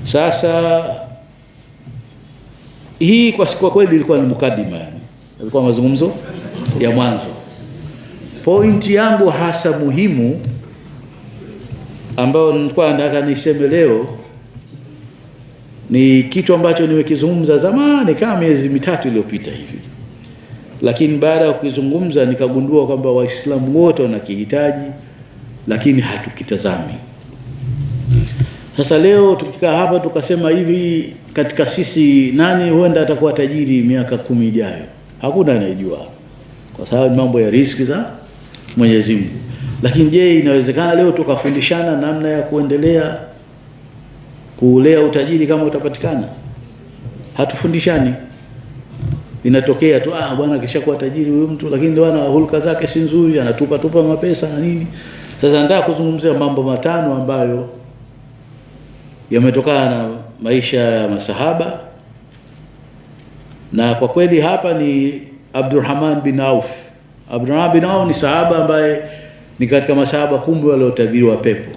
Sasa hii kwa kweli ilikuwa ni mukadima, yani ilikuwa mazungumzo ya mwanzo. Pointi yangu hasa muhimu ambayo nilikuwa nataka niseme leo ni kitu ambacho nimekizungumza zamani kama miezi mitatu iliyopita hivi, lakini baada ya kukizungumza nikagundua kwamba Waislamu wote wanakihitaji, lakini hatukitazami. Sasa leo tukikaa hapa tukasema hivi, katika sisi nani huenda atakuwa tajiri miaka 10 ijayo? Hakuna anayejua, kwa sababu mambo ya riziki za Mwenyezi Mungu. Lakini je, inawezekana leo tukafundishana namna ya kuendelea kulea utajiri kama utapatikana? Hatufundishani. Inatokea tu bwana kishakuwa tajiri huyu mtu, lakini bwana hulka zake si nzuri, anatupa mapesa na nini. Sasa nataka kuzungumzia mambo matano ambayo yametokana na maisha ya masahaba, na kwa kweli hapa ni Abdurrahman bin Auf. Abdurrahman bin Auf ni sahaba ambaye ni katika masahaba 10 waliotabiriwa pepo,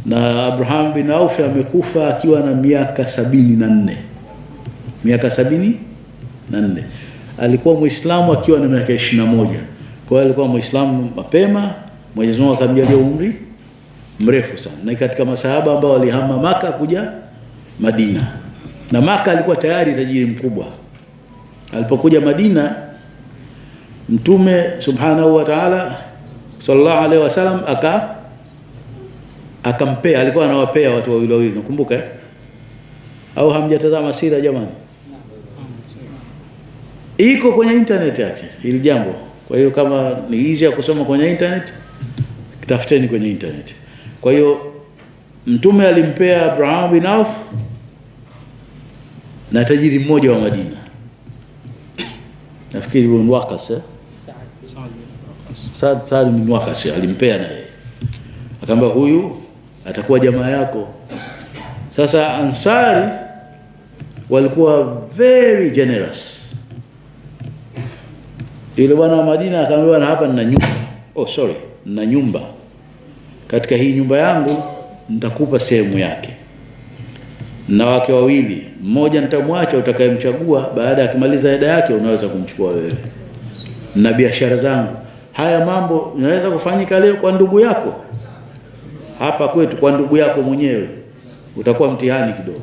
na Abdurrahman bin Auf amekufa akiwa na miaka 74. Miaka 74. Alikuwa Muislamu akiwa na miaka 21. Kwa hiyo alikuwa Muislamu mapema, Mwenyezi Mungu akamjalia umri mrefu sana. Na katika masahaba ambao walihama Maka kuja Madina. Na Maka alikuwa tayari tajiri mkubwa. Alipokuja Madina, Mtume Subhanahu wa Ta'ala sallallahu alaihi wasallam akampea, alikuwa anawapea watu wawili, nakumbuka au hamjatazama sira jamani? Iko kwenye internet yake hili jambo. Kwa hiyo kama ni easy ya kusoma kwenye internet, tafuteni kwenye internet. Kwa hiyo Mtume alimpea Abraham bin Auf na tajiri mmoja wa Madina, nafikiri Ibn Waqas, Saad bin Waqas, alimpea naye, akamwambia huyu atakuwa jamaa yako. Sasa Ansari walikuwa very generous. Ile bwana wa Madina akamwambia, hapa nina nyumba, nina nyumba, katika hii nyumba yangu nitakupa sehemu yake, na wake wawili, mmoja nitamwacha utakayemchagua, baada ya kumaliza eda yake unaweza kumchukua wewe, na biashara zangu. Haya mambo inaweza kufanyika leo kwa ndugu yako hapa kwetu, kwa ndugu yako mwenyewe utakuwa mtihani kidogo,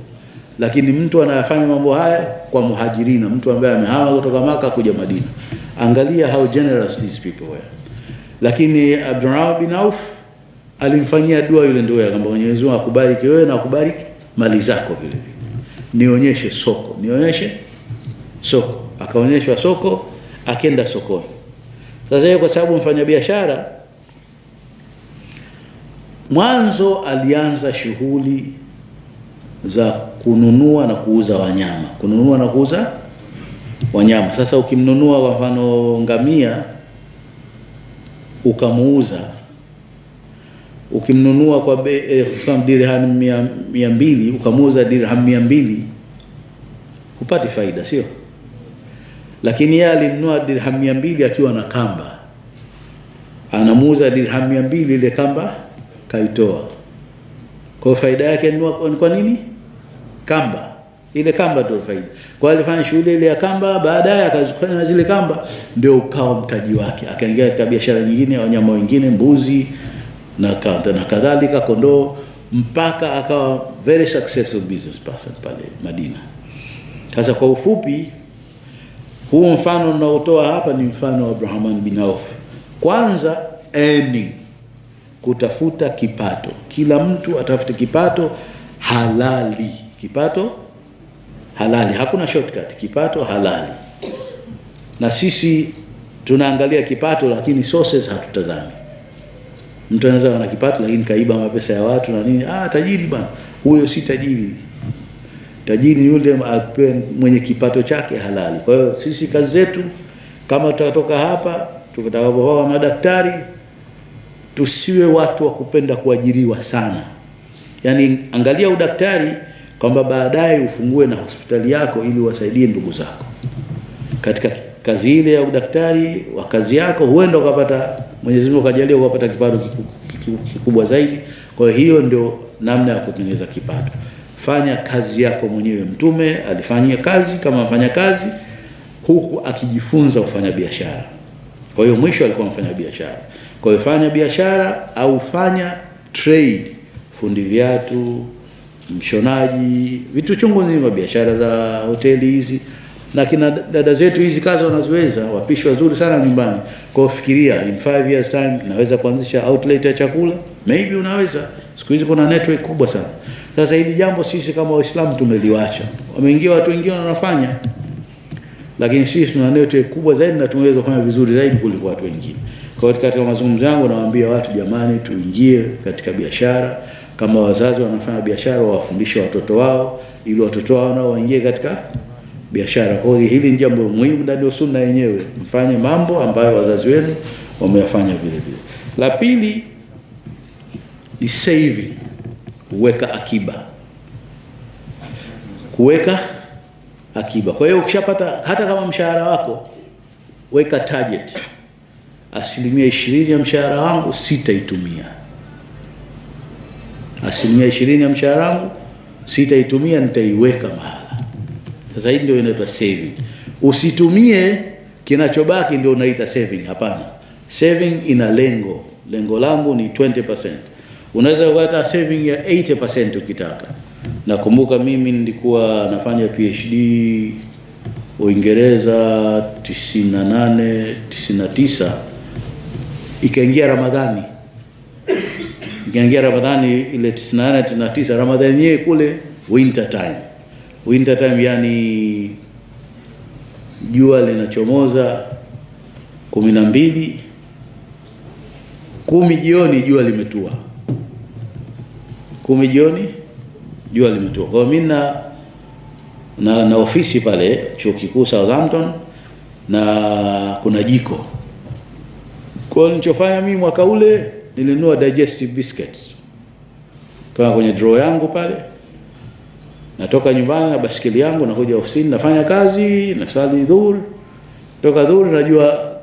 lakini mtu anayafanya mambo haya kwa muhajirina, mtu ambaye amehama kutoka Maka kuja Madina. Angalia how generous these people were. Lakini Abdurrahman bin Auf alimfanyia dua yule ndio, kwamba Mwenyezi Mungu akubariki wewe na akubariki mali zako vile vile. Nionyeshe soko. Akaonyeshwa soko, akenda sokoni. Sasa yeye kwa sababu mfanya biashara, mwanzo alianza shughuli za kununua na kuuza wanyama. Sasa ukimnunua kwa mfano ngamia ukamuuza, ukimnunua kwa dirham 200 ukamuuza dirham 200, hupati faida, sio? Lakini yeye alinunua dirham 200 akiwa na kamba, anamuuza dirham 200, ile kamba kaitoa. Kwa faida yake ni kwa nini? Kamba. Ile kamba ndio faida. Kwa hiyo alifanya shughuli ile ya kamba, baadaye akazifanya zile kamba, ndio ukawa mtaji wake. Akaingia katika biashara nyingine ya wanyama wengine, mbuzi na kadhalika, kondoo, mpaka akawa very successful business person pale Madina. Sasa kwa ufupi, huu mfano ninaotoa hapa ni mfano wa Abdurrahman bin Auf. Kwanza kutafuta kipato. Kila mtu atafute kipato halali. Hakuna shortcut, kipato halali. Na sisi tunaangalia kipato, lakini sources hatutazami. Mtu anaweza ana kipato lakini kaiba mapesa ya watu na nini. Tajiri bwana. Huyo si tajiri. Tajiri ni yule mwenye kipato chake halali. Kwa hiyo sisi kazi zetu, kama tutatoka hapa tukataka madaktari, tusiwe watu wa kupenda kuajiriwa sana. Yani angalia udaktari kwamba baadaye ufungue na hospitali yako ili wasaidie ndugu zako. Katika kazi ile ya udaktari wa kazi yako, huenda ukapata, Mwenyezi Mungu akajalia ukapata kipato kikubwa zaidi. Kwa hiyo ndio namna ya kutengeneza kipato. fanya kazi yako mwenyewe. Mtume alifanyia kazi kama mfanya kazi, huku akijifunza kufanya biashara. Kwa hiyo mwisho alikuwa mfanya biashara. Kwa hiyo fanya biashara au fanya trade, fundi viatu, mshonaji, vitu chungu nzima, biashara za hoteli hizi. Na kina dada zetu hizi kazi wanazoweza, wapishi wazuri sana nyumbani. Kwa hiyo fikiria, in 5 years time naweza kuanzisha outlet ya chakula, maybe unaweza. Siku hizi kuna network kubwa sana. Sasa hili jambo sisi kama Waislamu tumeliacha. Wameingia watu wengine wanafanya, lakini sisi tuna network kubwa zaidi na tunaweza kufanya vizuri zaidi kuliko watu wengine. Kwa hiyo katika mazungumzo yangu nawaambia watu, jamani, tuingie katika biashara. Kama wazazi wanafanya biashara, wawafundishe watoto wao ili watoto wao nao waingie katika biashara. Kwa hiyo hili ni jambo muhimu ndani ya sunna yenyewe, mfanye mambo ambayo wazazi wenu wameyafanya vile vile. La pili ni saving, kuweka akiba. Kuweka akiba. Kwa hiyo ukishapata, hata kama mshahara wako, weka target. 20% ya mshahara wangu sitaitumia. 20% ya mshahara wangu sitaitumia, nitaiweka mahala. Sasa hii ndio inaitwa saving. Usitumie kinachobaki ndio unaita saving. Hapana. Saving ina lengo. Lengo langu ni 20%. Unaweza kupata saving ya 80% ukitaka. Nakumbuka mimi nilikuwa nafanya PhD Uingereza 98 99, ikaingia Ramadhani. Ikaingia Ramadhani ile 98 99, Ramadhani yenyewe kule winter time. Winter time yani jua linachomoza 12, 10 jioni jua limetua. 10 jioni jua limetua. Kwa mimi na ofisi pale Chuo Kikuu Southampton, na kuna jiko. Kwa hiyo nilichofanya mimi mwaka ule, nilinunua digestive biscuits. Kwa kwenye drawer yangu pale, natoka nyumbani na basikeli yangu, nakuja ofisini, nafanya kazi, nasali dhuhuri. Toka dhuhuri najua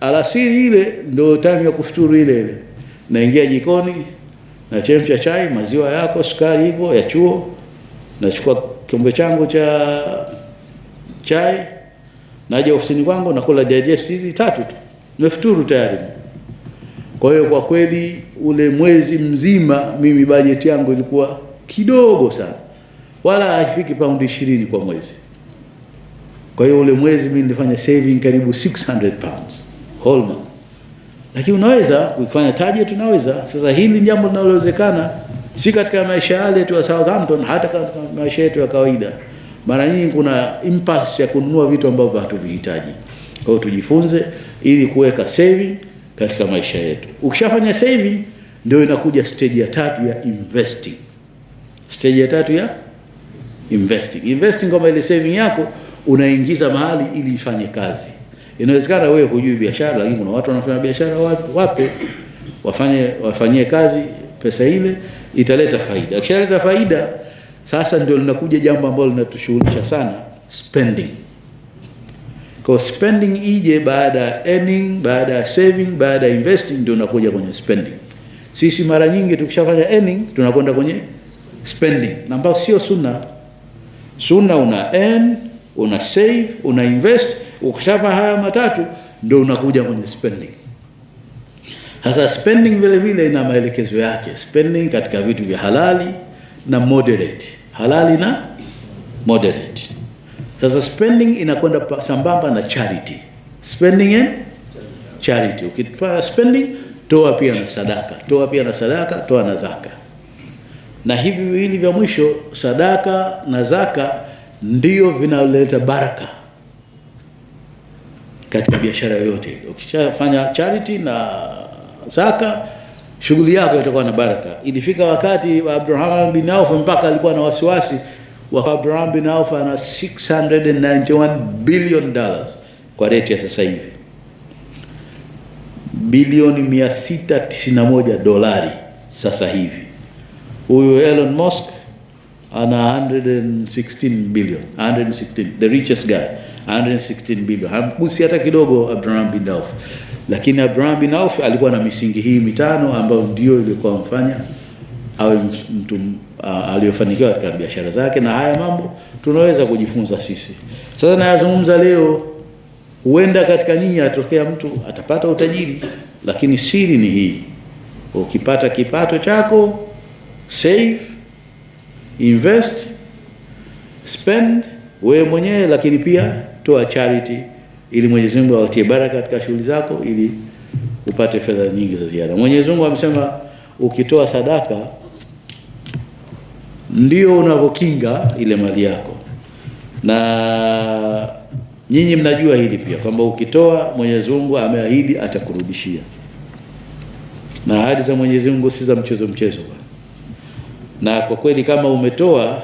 alasiri ile ndio time ya kufuturu ile. Naingia jikoni, nachemsha chai, maziwa yako, sukari ipo ya chuo. Nachukua kikombe changu cha chai, naja ofisini kwangu, nakula digest hizi 3 tu. Nimefuturu tayari. Kwa hiyo kwa kweli ule mwezi mzima mimi budget yangu ilikuwa kidogo sana. Wala haifiki paundi 20 kwa mwezi. Kwa hiyo ule mwezi mimi nilifanya saving karibu 600 pounds whole month. Lakini unaweza kufanya target, unaweza. Sasa hili jambo linalowezekana, si katika maisha yale tu ya Southampton, hata katika maisha yetu ya kawaida. Mara nyingi kuna impulse ya kununua vitu ambavyo hatuvihitaji. Kwa hiyo tujifunze ili kuweka saving katika maisha yetu. Ukishafanya saving, ndio inakuja stage ya 3 ya investing. Stage ya 3 ya investing. Investing kama ile saving yako unaingiza mahali ili ifanye kazi. Inawezekana wewe hujui biashara, lakini kuna watu wanafanya biashara, wape wafanyie kazi, pesa ile italeta faida. Ikishaleta faida, sasa ndio linakuja jambo ambalo linatushughulisha sana, spending. Kwa spending ije baada ya earning, baada ya saving, baada ya investing, ndio unakuja kwenye spending. Sisi mara nyingi tukishafanya earning tunakwenda kwenye spending, na ambao sio sunna. Sunna una earn, una save, una invest. Ukishafanya haya matatu ndio unakuja kwenye spending. Sasa spending vile vile ina maelekezo yake. Spending katika vitu vya halali na moderate. Halali na moderate. Sasa spending inakwenda sambamba na charity. Spending and charity. Ukifanya spending, toa pia na sadaka. Toa pia na sadaka, toa na zaka. Na hivi viwili vya mwisho, sadaka na zaka, ndio vinaleta baraka katika biashara yoyote. Ukishafanya charity na zaka, shughuli yako itakuwa na baraka. Ilifika wakati wa Abraham bin Auf, mpaka alikuwa na wasiwasi wa Abraham bin Auf ana $691 billion kwa rate ya sasa hivi. Bilioni $691 sasa hivi. Huyu Elon Musk ana 116 billion, 116, the richest guy, 116 billion. Hamgusi hata kidogo Abraham bin Auf. Lakini Abraham bin Auf alikuwa na misingi hii mitano ambayo ndio ilikuwa mfanya awe mtu aliyofanikiwa katika biashara zake, na haya mambo tunaweza kujifunza sisi. Sasa nayazungumza leo, huenda katika nyinyi atokea mtu atapata utajiri, lakini siri ni hii: ukipata kipato chako, save, invest, spend wewe mwenyewe, lakini pia toa charity, ili Mwenyezi Mungu awatie baraka katika shughuli zako, ili upate fedha nyingi za ziada. Mwenyezi Mungu amesema ukitoa sadaka ndio unavokinga ile mali yako, na nyinyi mnajua hili pia kwamba ukitoa Mwenyezi Mungu ameahidi atakurudishia, na ahadi za Mwenyezi Mungu si za mchezo mchezo bwana. Na kwa kweli kama umetoa,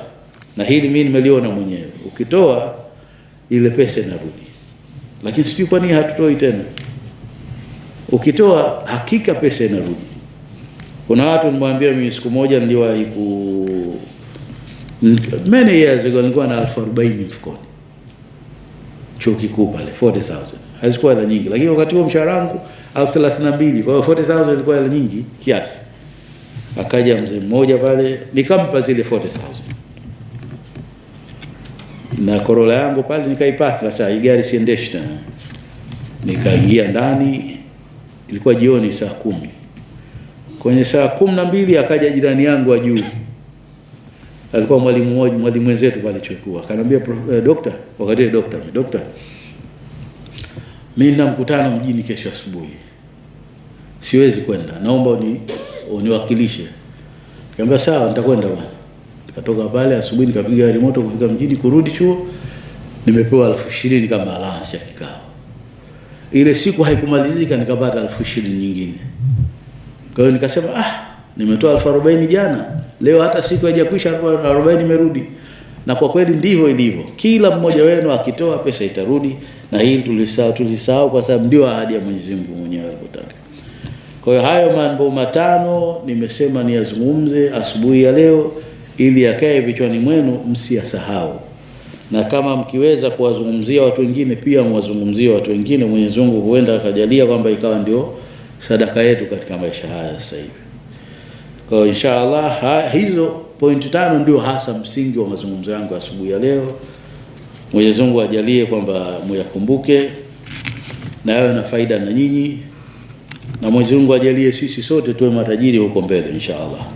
na hili mimi nimeliona mwenyewe, ukitoa ile pesa inarudi. Lakini sijui kwa nini hatutoi tena. Ukitoa hakika pesa inarudi. Kuna watu nimwambia mimi siku moja niliwahi many years ago nilikuwa na 40,000 mfukoni chuo kikuu pale, 40,000. Hazikuwa hela nyingi, lakini wakati huo mshahara wangu 32,000, kwa hiyo 40,000 ilikuwa hela nyingi kiasi. Akaja mzee mmoja pale, nikampa zile 40,000 na Corolla yangu pale, nikaipaki. Sasa hii gari siendeshi tena, nikaingia ndani. Ilikuwa jioni saa 10. Kwenye saa 12 akaja jirani yangu wa juu, alikuwa mwalimu mwenzetu pale chuo kikuu, akaniambia dokta, wakati dokta, mimi nina mkutano mjini kesho asubuhi, siwezi kwenda, naomba uniwakilishe. Nikamwambia sawa, nitakwenda bwana. Nikatoka pale asubuhi, nikapiga gari moto kufika mjini, kurudi chuo nimepewa 20,000 kama allowance ya kikao. Ile siku haikumalizika nikapata 20,000 nyingine. Kwa hiyo nikasema nimetoa 40,000 jana, leo hata siku haijakwisha 40,000 imerudi. Na kwa kweli ndivyo ilivyo. Kila mmoja wenu akitoa pesa itarudi, na hili tulisahau kwa sababu ndio ahadi ya Mwenyezi Mungu mwenyewe alipotaka. Kwa hiyo hayo mambo matano nimesema niyazungumze asubuhi ya leo, ili yakae vichwani mwenu, msiyasahau. Na kama mkiweza kuwazungumzia watu wengine pia mwazungumzie watu wengine. Mwenyezi Mungu huenda akajalia kwamba ikawa ndio sadaka yetu katika maisha haya sasa hivi. Kwa hiyo inshallah hizo point 5 ndio hasa msingi wa mazungumzo yangu asubuhi ya leo. Mwenyezi Mungu ajalie kwamba muyakumbuke na yawe na faida na nyinyi, na Mwenyezi Mungu ajalie sisi sote tuwe matajiri huko mbele inshallah.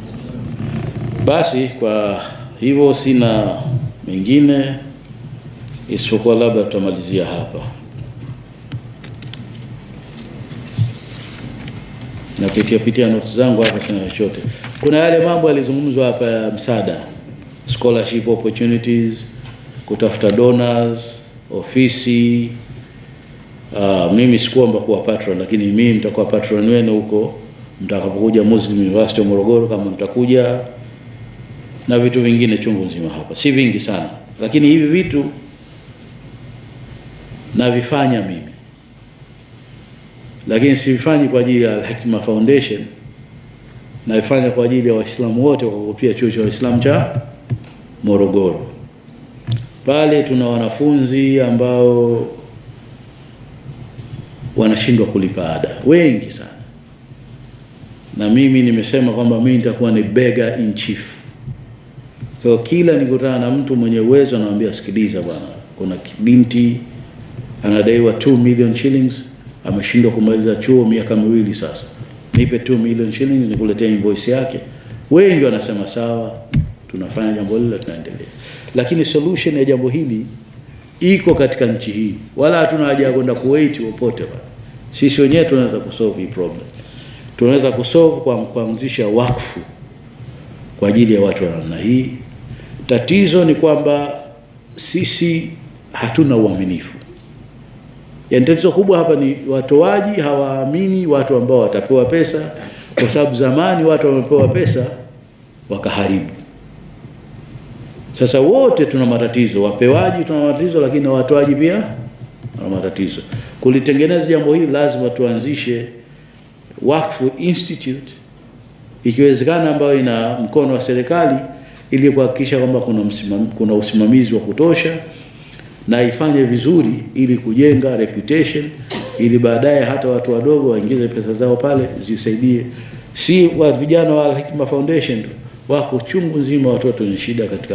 Basi kwa hivyo sina mengine isipokuwa labda tutamalizia hapa. Na pitia notes zangu hapa, sina chochote. Kuna yale mambo yalizungumzwa hapa ya msaada, scholarship opportunities, kutafuta donors, ofisi. Mimi sikuomba kuwa patron, lakini mimi nitakuwa patron wenu huko mtakapokuja Muslim University of Morogoro, kama mtakuja, na vitu vingine chungu nzima hapa. Si vingi sana, lakini hivi vitu navifanya mimi, lakini sivifanyi kwa ajili ya Al-Hikma Foundation, naifanya kwa ajili ya Waislamu wote kwa kupia chuo cha Waislamu cha Morogoro. Pale tuna wanafunzi ambao wanashindwa kulipa ada, wengi sana. Na mimi nimesema kwamba mimi nitakuwa ni beggar in chief. Kwa kila nikutana na mtu mwenye uwezo, naambia sikiliza bwana, kuna binti anadaiwa 2 million shillings, ameshindwa kumaliza chuo miaka 2 sasa. Nipe 2 million shillings nikuletea invoice yake. Wengi wanasema sawa, tunafanya jambo hili, tunaendelea. Lakini solution ya jambo hili iko katika nchi hii. Wala hatuna haja ya kwenda Kuwait popote bwana. Sisi wenyewe tunaweza kusolve hii problem. Tunaweza kusolve kwa kuanzisha wakfu kwa ajili ya watu wa namna hii. Tatizo ni kwamba sisi hatuna uaminifu. Yaani tatizo kubwa hapa ni watoaji hawaamini watu ambao watapewa pesa, kwa sababu zamani watu wamepewa pesa wakaharibu. Sasa wote tuna matatizo, wapewaji tuna matatizo, lakini watoaji pia tuna matatizo. Kulitengeneza jambo hili lazima tuanzishe Wakfu Institute, ikiwezekana ambayo ina mkono wa serikali, ili kuhakikisha kwamba kuna usimamizi wa kutosha na ifanye vizuri, ili kujenga reputation, ili baadaye hata watu wadogo waingize pesa zao pale zisaidie, si wa vijana wa Al-Hikma Foundation tu, wako chungu nzima watoto wenye shida katika